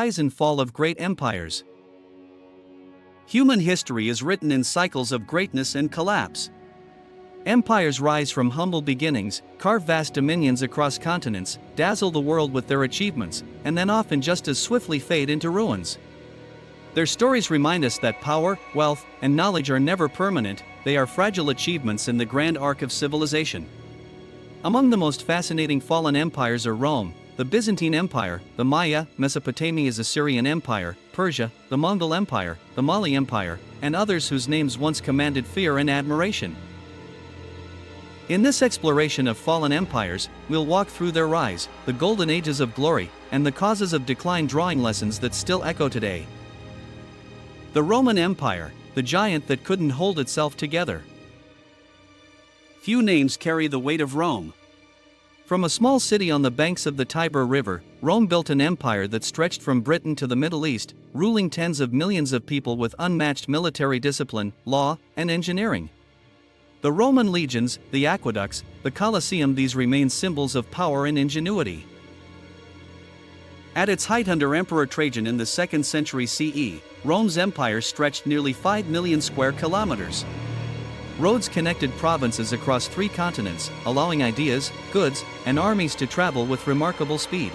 rise and fall of great empires. Human history is written in cycles of greatness and collapse. Empires rise from humble beginnings, carve vast dominions across continents, dazzle the world with their achievements, and then often just as swiftly fade into ruins. Their stories remind us that power, wealth, and knowledge are never permanent, they are fragile achievements in the grand arc of civilization. Among the most fascinating fallen empires are Rome, the Byzantine Empire, the Maya, Mesopotamia's Assyrian Empire, Persia, the Mongol Empire, the Mali Empire, and others whose names once commanded fear and admiration. In this exploration of fallen empires, we'll walk through their rise, the golden ages of glory, and the causes of decline, drawing lessons that still echo today. The Roman Empire, the giant that couldn't hold itself together. Few names carry the weight of Rome. From a small city on the banks of the Tiber River, Rome built an empire that stretched from Britain to the Middle East, ruling tens of millions of people with unmatched military discipline, law, and engineering. The Roman legions, the aqueducts, the Colosseum, these remain symbols of power and ingenuity. At its height under Emperor Trajan in the 2nd century CE, Rome's empire stretched nearly 5 million square kilometers. Roads connected provinces across 3 continents, allowing ideas, goods, and armies to travel with remarkable speed.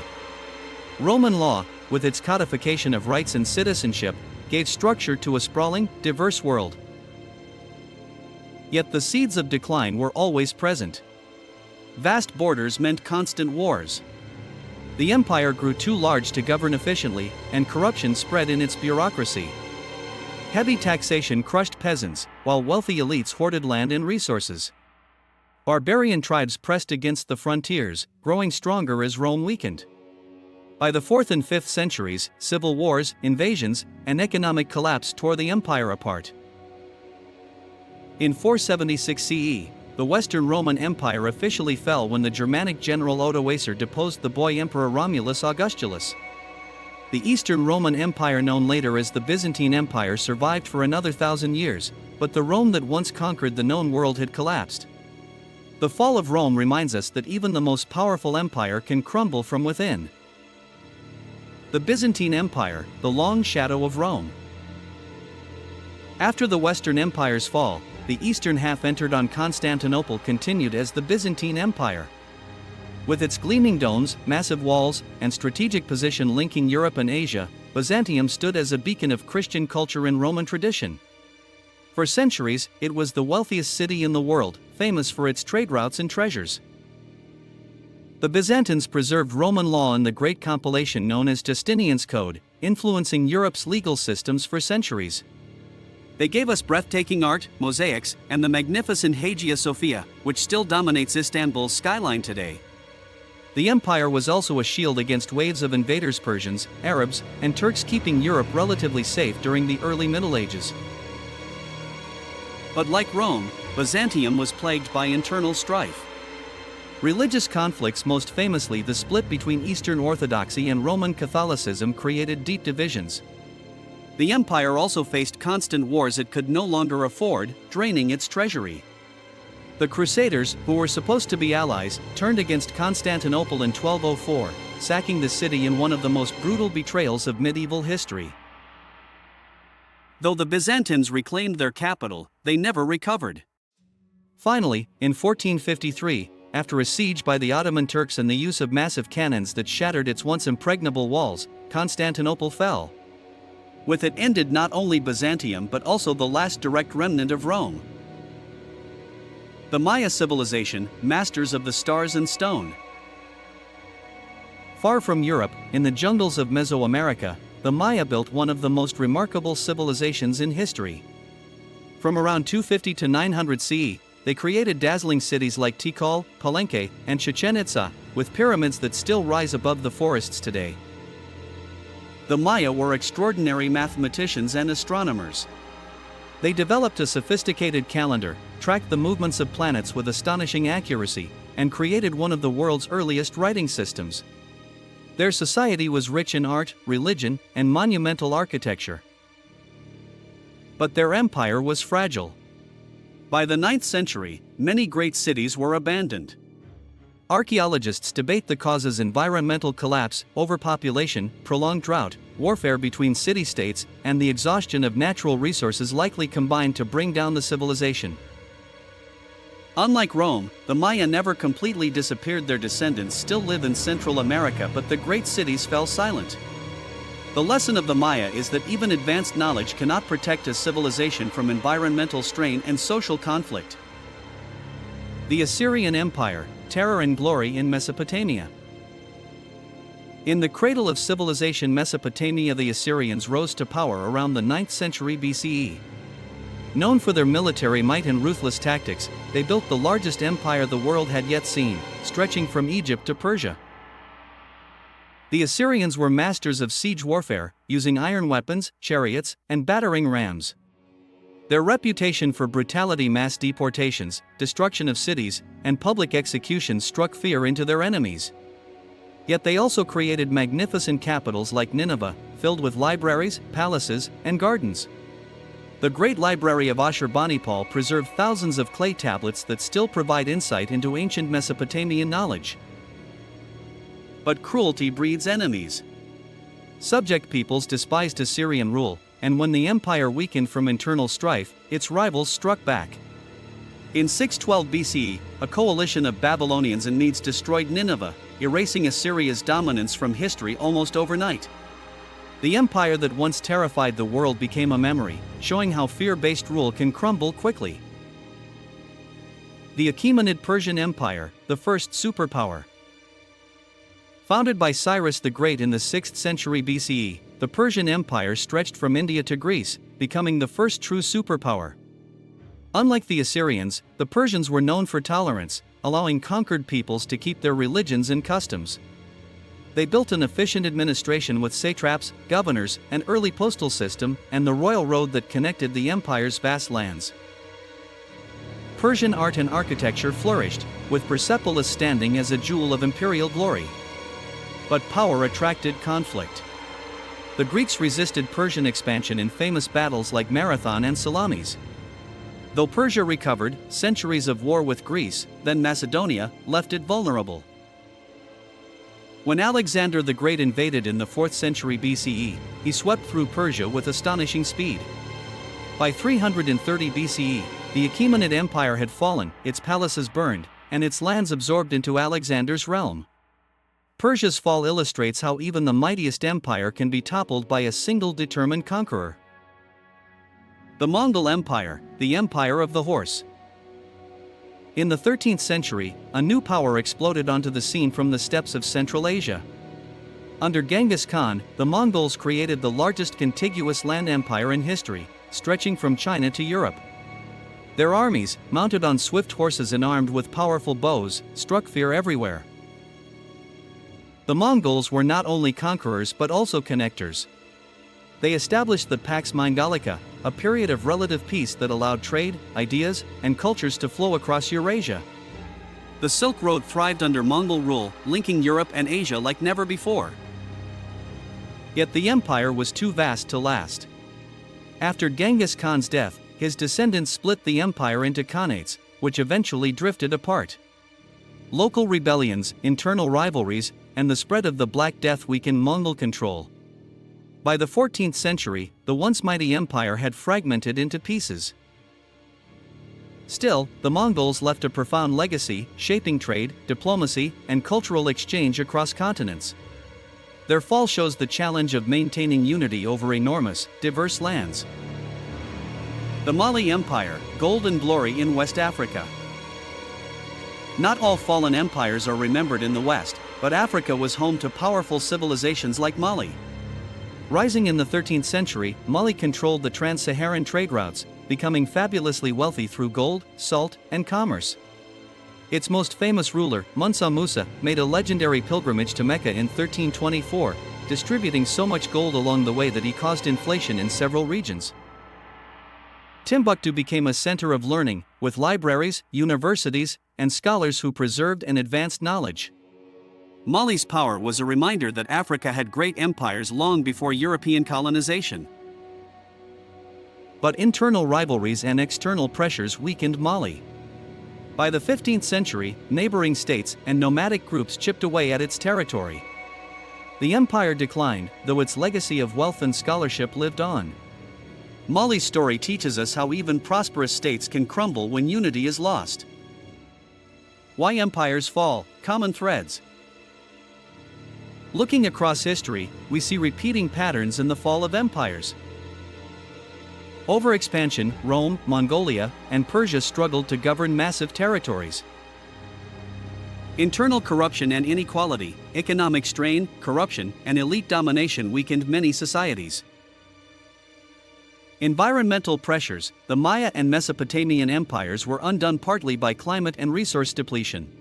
Roman law, with its codification of rights and citizenship, gave structure to a sprawling, diverse world. Yet the seeds of decline were always present. Vast borders meant constant wars. The empire grew too large to govern efficiently, and corruption spread in its bureaucracy. Heavy taxation crushed peasants, while wealthy elites hoarded land and resources. Barbarian tribes pressed against the frontiers, growing stronger as Rome weakened. By the 4th and 5th centuries, civil wars, invasions, and economic collapse tore the empire apart. In 476 CE, the Western Roman Empire officially fell when the Germanic general Odoacer deposed the boy Emperor Romulus Augustulus. The Eastern Roman Empire, known later as the Byzantine Empire, survived for another 1,000 years, but the Rome that once conquered the known world had collapsed. The fall of Rome reminds us that even the most powerful empire can crumble from within. The Byzantine Empire, the long shadow of Rome. After the Western Empire's fall, the eastern half entered on Constantinople continued as the Byzantine Empire. With its gleaming domes, massive walls, and strategic position linking Europe and Asia, Byzantium stood as a beacon of Christian culture and Roman tradition. For centuries, it was the wealthiest city in the world, famous for its trade routes and treasures. The Byzantines preserved Roman law in the great compilation known as Justinian's Code, influencing Europe's legal systems for centuries. They gave us breathtaking art, mosaics, and the magnificent Hagia Sophia, which still dominates Istanbul's skyline today. The empire was also a shield against waves of invaders, Persians, Arabs, and Turks, keeping Europe relatively safe during the early Middle Ages. But like Rome, Byzantium was plagued by internal strife. Religious conflicts, most famously the split between Eastern Orthodoxy and Roman Catholicism, created deep divisions. The empire also faced constant wars it could no longer afford, draining its treasury. The Crusaders, who were supposed to be allies, turned against Constantinople in 1204, sacking the city in one of the most brutal betrayals of medieval history. Though the Byzantines reclaimed their capital, they never recovered. Finally, in 1453, after a siege by the Ottoman Turks and the use of massive cannons that shattered its once impregnable walls, Constantinople fell. With it ended not only Byzantium but also the last direct remnant of Rome. The Maya civilization, masters of the stars and stone. Far from Europe, in the jungles of Mesoamerica, the Maya built one of the most remarkable civilizations in history. From around 250 to 900 CE, they created dazzling cities like Tikal, Palenque, and Chichen Itza, with pyramids that still rise above the forests today. The Maya were extraordinary mathematicians and astronomers. They developed a sophisticated calendar, tracked the movements of planets with astonishing accuracy, and created one of the world's earliest writing systems. Their society was rich in art, religion, and monumental architecture. But their empire was fragile. By the 9th century, many great cities were abandoned. Archaeologists debate the causes: environmental collapse, overpopulation, prolonged drought, warfare between city-states, and the exhaustion of natural resources likely combined to bring down the civilization. Unlike Rome, the Maya never completely disappeared. Their descendants still live in Central America, but the great cities fell silent. The lesson of the Maya is that even advanced knowledge cannot protect a civilization from environmental strain and social conflict. The Assyrian Empire, terror and glory in Mesopotamia. In the cradle of civilization Mesopotamia, the Assyrians rose to power around the 9th century BCE. Known for their military might and ruthless tactics, they built the largest empire the world had yet seen, stretching from Egypt to Persia. The Assyrians were masters of siege warfare, using iron weapons, chariots, and battering rams. Their reputation for brutality, mass deportations, destruction of cities, and public executions struck fear into their enemies. Yet they also created magnificent capitals like Nineveh, filled with libraries, palaces, and gardens. The Great Library of Ashurbanipal preserved thousands of clay tablets that still provide insight into ancient Mesopotamian knowledge. But cruelty breeds enemies. Subject peoples despised Assyrian rule, and when the empire weakened from internal strife, its rivals struck back. In 612 BCE, a coalition of Babylonians and Medes destroyed Nineveh, erasing Assyria's dominance from history almost overnight. The empire that once terrified the world became a memory, showing how fear-based rule can crumble quickly. The Achaemenid Persian Empire, the first superpower. Founded by Cyrus the Great in the 6th century BCE, the Persian Empire stretched from India to Greece, becoming the first true superpower. Unlike the Assyrians, the Persians were known for tolerance, allowing conquered peoples to keep their religions and customs. They built an efficient administration with satraps, governors, an early postal system, and the royal road that connected the empire's vast lands. Persian art and architecture flourished, with Persepolis standing as a jewel of imperial glory. But power attracted conflict. The Greeks resisted Persian expansion in famous battles like Marathon and Salamis. Though Persia recovered, centuries of war with Greece, then Macedonia, left it vulnerable. When Alexander the Great invaded in the 4th century BCE, he swept through Persia with astonishing speed. By 330 BCE, the Achaemenid Empire had fallen, its palaces burned, and its lands absorbed into Alexander's realm. Persia's fall illustrates how even the mightiest empire can be toppled by a single determined conqueror. The Mongol Empire, the empire of the horse. In the 13th century, a new power exploded onto the scene from the steppes of Central Asia. Under Genghis Khan, the Mongols created the largest contiguous land empire in history, stretching from China to Europe. Their armies, mounted on swift horses and armed with powerful bows, struck fear everywhere. The Mongols were not only conquerors but also connectors. They established the Pax Mongolica, a period of relative peace that allowed trade, ideas, and cultures to flow across Eurasia. The Silk Road thrived under Mongol rule, linking Europe and Asia like never before. Yet the empire was too vast to last. After Genghis Khan's death, his descendants split the empire into khanates, which eventually drifted apart. Local rebellions, internal rivalries, and the spread of the Black Death weakened Mongol control. By the 14th century, the once mighty empire had fragmented into pieces. Still, the Mongols left a profound legacy, shaping trade, diplomacy, and cultural exchange across continents. Their fall shows the challenge of maintaining unity over enormous, diverse lands. The Mali Empire, gold and glory in West Africa. Not all fallen empires are remembered in the West, but Africa was home to powerful civilizations like Mali. Rising in the 13th century, Mali controlled the trans-Saharan trade routes, becoming fabulously wealthy through gold, salt, and commerce. Its most famous ruler, Musa Musa, made a legendary pilgrimage to Mecca in 1324, distributing so much gold along the way that he caused inflation in several regions. Timbuktu became a center of learning, with libraries, universities, and scholars who preserved and advanced knowledge. Mali's power was a reminder that Africa had great empires long before European colonization. But internal rivalries and external pressures weakened Mali. By the 15th century, neighboring states and nomadic groups chipped away at its territory. The empire declined, though its legacy of wealth and scholarship lived on. Mali's story teaches us how even prosperous states can crumble when unity is lost. Why empires fall, common threads. Looking across history, we see repeating patterns in the fall of empires. Overexpansion, Rome, Mongolia, and Persia struggled to govern massive territories. Internal corruption and inequality, economic strain, corruption, and elite domination weakened many societies. Environmental pressures, the Maya and Mesopotamian empires were undone partly by climate and resource depletion.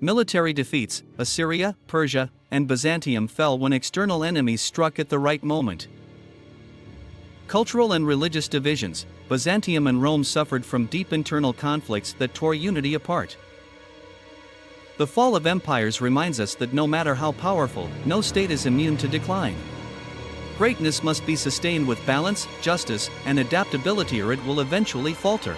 Military defeats, Assyria, Persia, and Byzantium fell when external enemies struck at the right moment. Cultural and religious divisions, Byzantium and Rome suffered from deep internal conflicts that tore unity apart. The fall of empires reminds us that no matter how powerful, no state is immune to decline. Greatness must be sustained with balance, justice, and adaptability, or it will eventually falter.